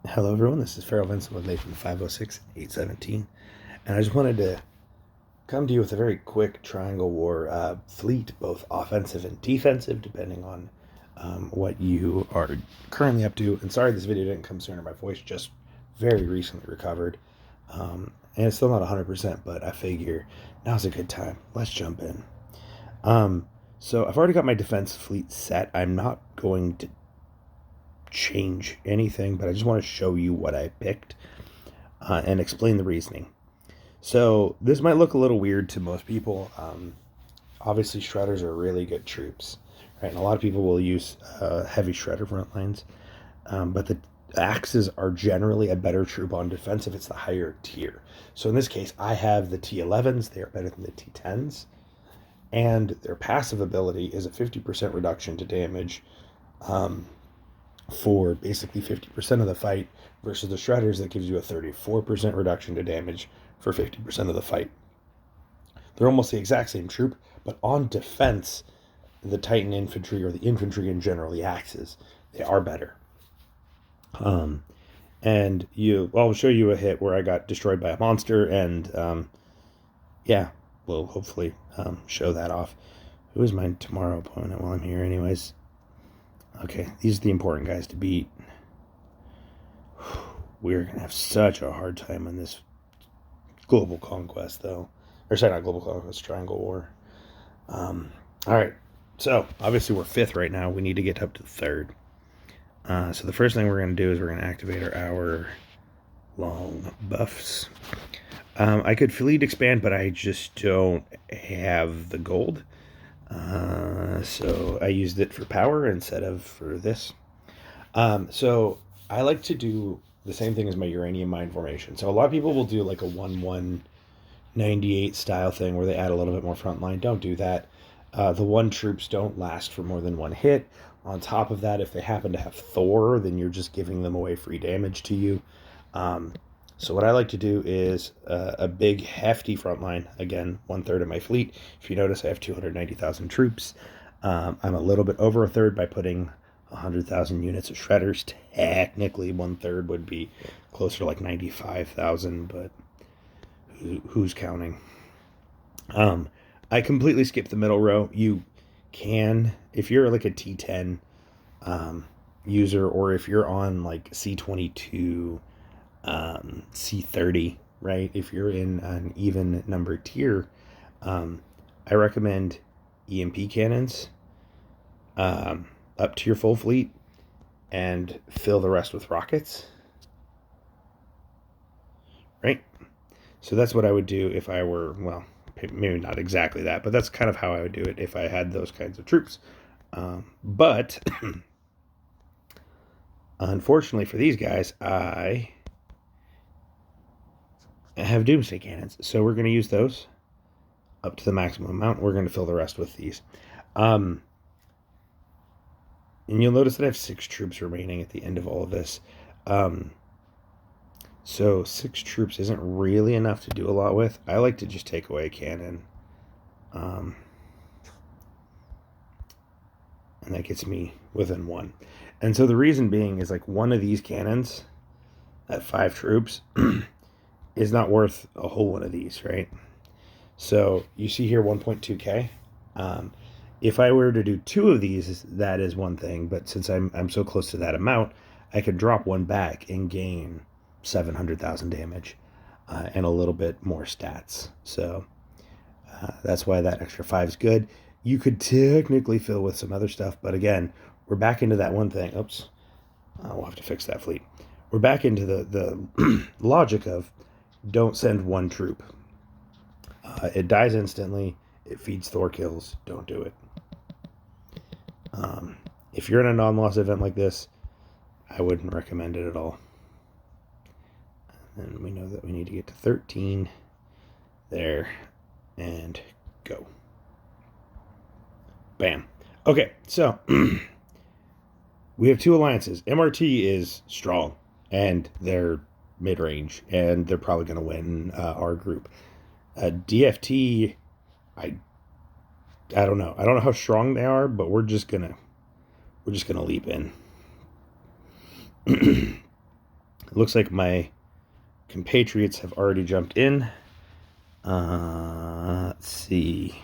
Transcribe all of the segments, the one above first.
Hello, everyone. This is Farrell Vincent with Nathan 506-817, and I just wanted to come to you with a very quick Triangle War fleet, both offensive and defensive, depending on what you are currently up to. And sorry this video didn't come sooner. My voice just very recently recovered, and it's still not 100%, but I figure now's a good time. Let's jump in. So I've already got my defense fleet set. I'm not going to change anything, but I just want to show you what I picked and explain the reasoning. So this might look a little weird to most people. Obviously, shredders are really good troops, right? And a lot of people will use heavy shredder front lines, but the axes are generally a better troop on defense if it's the higher tier. So in this case, I have the T11s. They are better than the T10s, and their passive ability is a 50% reduction to damage for basically 50% of the fight versus the shredders that gives you a 34% reduction to damage for 50% of the fight. They're almost the exact same troop, but on defense, the Titan infantry or the infantry in general, the axes, they are better. And I'll show you a hit where I got destroyed by a monster, and yeah, we'll hopefully show that off. Who is my tomorrow opponent while I'm here, anyways? Okay, these are the important guys to beat. We're going to have such a hard time on this global conquest, though. Or sorry, not global conquest, Triangle War. All right, so obviously we're 5th right now. We need to get up to 3rd. So the first thing we're going to do is we're going to activate our hour long buffs. I could fleet expand, but I just don't have the gold. So I used it for power instead of for this. So I like to do the same thing as my uranium mine formation. So a lot of people will do like a 1-1-98 style thing where they add a little bit more front line. Don't do that. The one troops don't last for more than one hit. On top of that, if they happen to have Thor, then you're just giving them away free damage to you. So what I like to do is a big hefty front line. Again, 1/3 of my fleet. If you notice, I have 290,000 troops. I'm a little bit over 1/3 by putting 100,000 units of shredders. Technically, 1/3 would be closer to like 95,000, but who's counting? I completely skipped the middle row. You can, if you're like a T10 user, or if you're on like C22, C30, right? If you're in an even number tier, I recommend EMP cannons up to your full fleet and fill the rest with rockets, right? So that's what I would do if I were, well, maybe not exactly that, but that's kind of how I would do it if I had those kinds of troops. But unfortunately for these guys, I have Doomsday Cannons. So we're going to use those up to the maximum amount. We're going to fill the rest with these. And you'll notice that I have 6 troops remaining at the end of all of this. So 6 troops isn't really enough to do a lot with. I like to just take away a cannon. And that gets me within 1. And so the reason being is like one of these cannons at 5 troops is not worth a whole one of these, right? So you see here 1.2k. If I were to do 2 of these, that is one thing. But since I'm so close to that amount, I could drop one back and gain 700,000 damage and a little bit more stats. So that's why that extra 5 is good. You could technically fill with some other stuff, but again, we're back into that one thing. Oops, we'll have to fix that fleet. We're back into the logic of don't send one troop. It dies instantly. It feeds Thor kills. Don't do it. If you're in a non-loss event like this, I wouldn't recommend it at all. And we know that we need to get to 13 there and go. Bam. Okay, so we have 2 alliances. MRT is strong, and they're mid-range, and they're probably going to win our group. DFT, I don't know. I don't know how strong they are, but we're just gonna leap in. It looks like my compatriots have already jumped in. Let's see.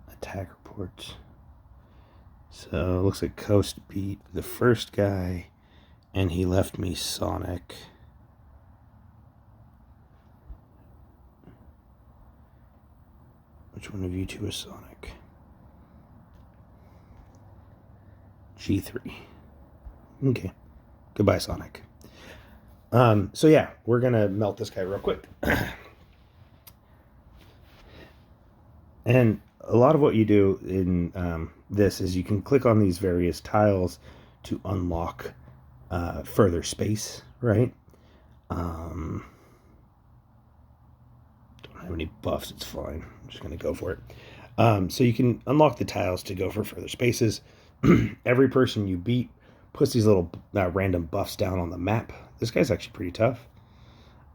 Attack reports. So it looks like Coast beat the first guy, and he left me Sonic. Which one of you two is Sonic? G3. Okay. Goodbye, Sonic. So yeah, we're gonna melt this guy real quick. And a lot of what you do in this is you can click on these various tiles to unlock further space, right? Don't have any buffs, it's fine. I'm just gonna go for it. So you can unlock the tiles to go for further spaces. Every person you beat puts these little random buffs down on the map. This guy's actually pretty tough.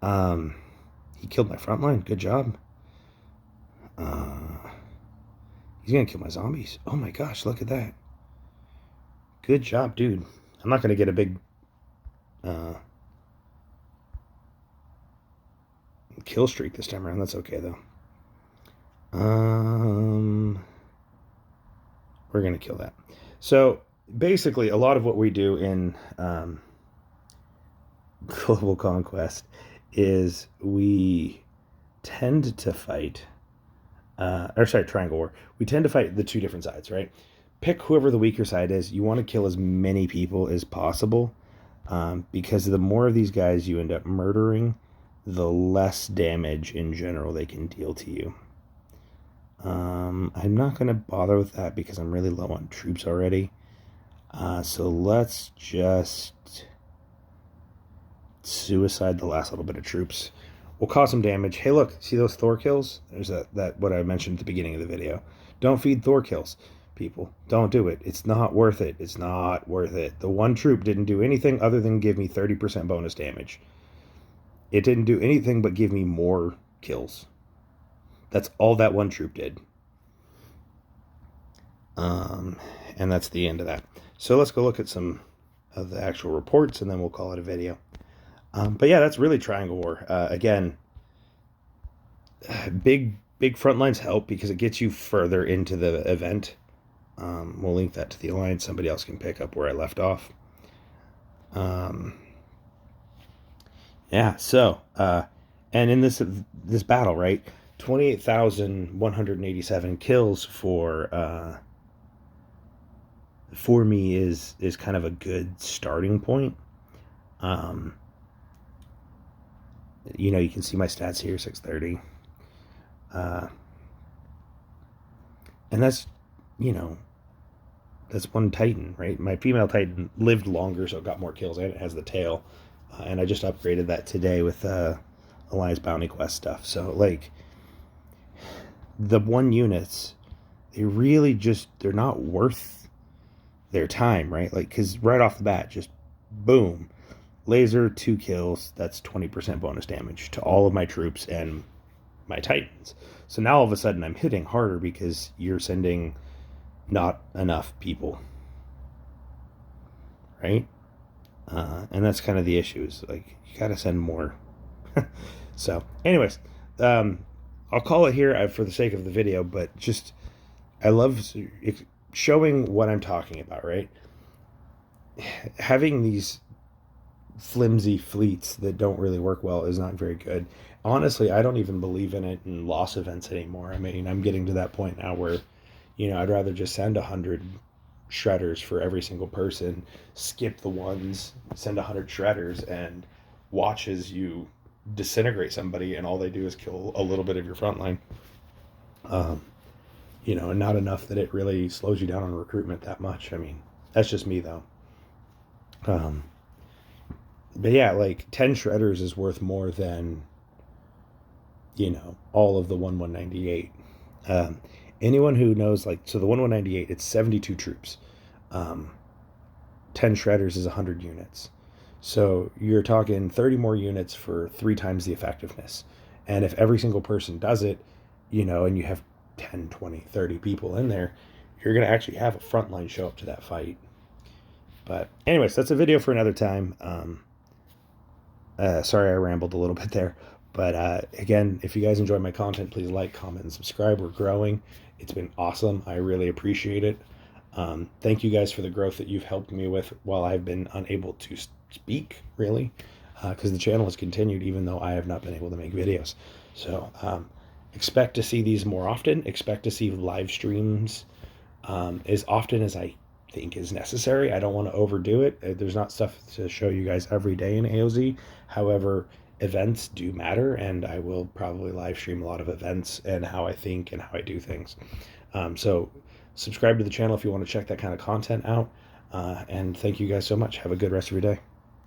He killed my front line. Good job. He's gonna kill my zombies. Oh my gosh, look at that. Good job, dude. I'm not gonna get a big kill streak this time around. That's okay though. We're gonna kill that. So basically, a lot of what we do in Global Conquest is we tend to fight, Triangle War. We tend to fight the two different sides, right? Pick whoever the weaker side is. You want to kill as many people as possible, because the more of these guys you end up murdering, the less damage in general they can deal to you. I'm not going to bother with that because I'm really low on troops already. So let's just suicide the last little bit of troops. We'll cause some damage. Hey, look, see those Thor kills? There's that what I mentioned at the beginning of the video. Don't feed Thor kills, people. Don't do it. It's not worth it. It's not worth it. The one troop didn't do anything other than give me 30% bonus damage. It didn't do anything but give me more kills. That's all that one troop did. And that's the end of that. So let's go look at some of the actual reports, and then we'll call it a video. But yeah, that's really Triangle War. Again, big front lines help because it gets you further into the event. We'll link that to the alliance. Somebody else can pick up where I left off. Yeah, so, and in this battle, right, 28,187 kills for me is kind of a good starting point. You know, you can see my stats here, 630. And that's, you know, that's one Titan, right? My female Titan lived longer, so it got more kills, and it has the tail. And I just upgraded that today with Alliance Bounty Quest stuff. So, like, the one units, they're not worth their time, right? Like, because right off the bat, just boom, laser, 2 kills, that's 20% bonus damage to all of my troops and my Titans. So now all of a sudden I'm hitting harder because you're sending not enough people, right? And that's kind of the issue, is like, you gotta send more. So anyways, I'll call it here for the sake of the video, but just, I love showing what I'm talking about, right? Having these flimsy fleets that don't really work well is not very good. Honestly, I don't even believe in it in loss events anymore. I mean, I'm getting to that point now where, you know, I'd rather just send 100 shredders for every single person, skip the ones, send 100 shredders, and watch as you disintegrate somebody, and all they do is kill a little bit of your front line. You know, and not enough that it really slows you down on recruitment that much. I mean, that's just me though. But yeah, like 10 shredders is worth more than, you know, all of the 1198. Anyone who knows, like, so the 1198, it's 72 troops. 10 shredders is 100 units. So you're talking 30 more units for 3 times the effectiveness. And if every single person does it, you know, and you have 10, 20, 30 people in there, you're going to actually have a frontline show up to that fight. But anyways, that's a video for another time. Sorry I rambled a little bit there. But again, if you guys enjoy my content, please like, comment, and subscribe. We're growing. It's been awesome. I really appreciate it. Thank you guys for the growth that you've helped me with while I've been unable to speak, really, because the channel has continued even though I have not been able to make videos. So expect to see these more often. Expect to see live streams as often as I think is necessary. I don't want to overdo it. There's not stuff to show you guys every day in AOZ. However, events do matter, and I will probably live stream a lot of events and how I think and how I do things. So subscribe to the channel if you want to check that kind of content out. And thank you guys so much. Have a good rest of your day.